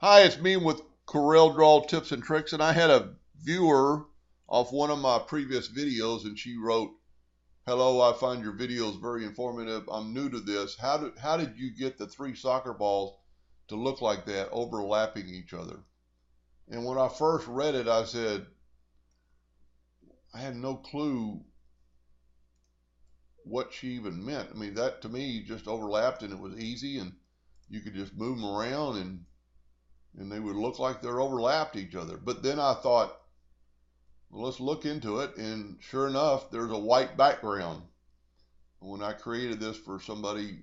Hi, it's me with Corel Draw Tips and Tricks, and I had a viewer off one of my previous videos, and she wrote, "Hello, I find your videos very informative. I'm new to this. How did you get the three soccer balls to look like that, overlapping each other?" And when I first read it, I said, I had no clue what she even meant. I mean, that to me just overlapped, and it was easy, and you could just move them around, and they would look like they're overlapped each other. But then I thought, well, let's look into it, and sure enough, there's a white background. When I created this for somebody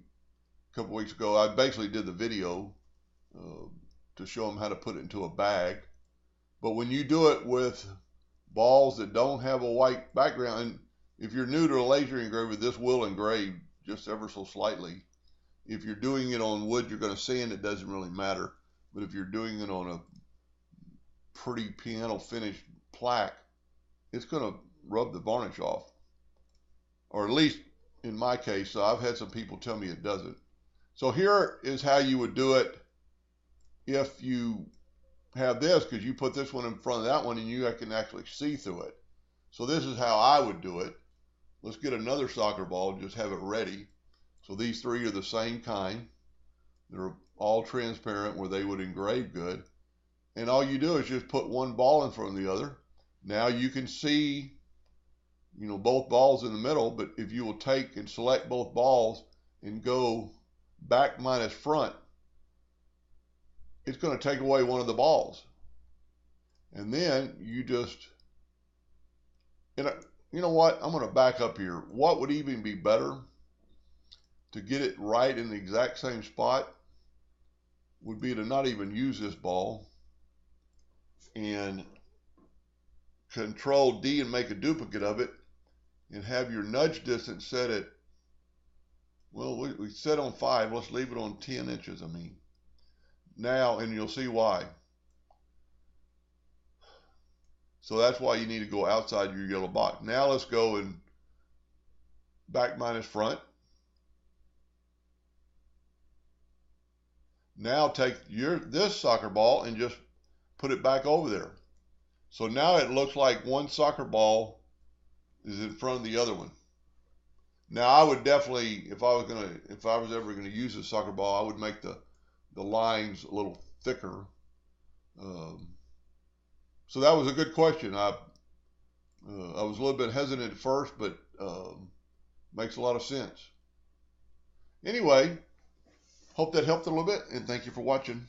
a couple weeks ago, I basically did the video uh, to show them how to put it into a bag. But when you do it with balls that don't have a white background, and if you're new to a laser engraver, this will engrave just ever so slightly. If you're doing it on wood, you're going to sand, it doesn't really matter. But if you're doing it on a pretty piano finished plaque, it's going to rub the varnish off. Or at least in my case, I've had some people tell me it doesn't. So here is how you would do it if you have this, because you put this one in front of that one and you can actually see through it. So this is how I would do it. Let's get another soccer ball, just have it ready. So these three are the same kind. They're all transparent where they would engrave good. And all you do is just put one ball in front of the other. Now you can see, both balls in the middle, but if you will take and select both balls and go back minus front, it's going to take away one of the balls. And then you just, you know what? I'm going to back up here. What would even be better to get it right in the exact same spot would be to not even use this ball and Control D and make a duplicate of it and have your nudge distance set at, well, we set on 5. Let's leave it on 10 inches, Now, and you'll see why. So that's why you need to go outside your yellow box. Now let's go and back minus front. Now take this soccer ball and just put it back over there. So now it looks like one soccer ball is in front of the other one. Now I would definitely, if I was ever gonna use a soccer ball, I would make the lines a little thicker. Um, so that was a good question. I was a little bit hesitant at first, but makes a lot of sense. Anyway, hope that helped a little bit, and thank you for watching.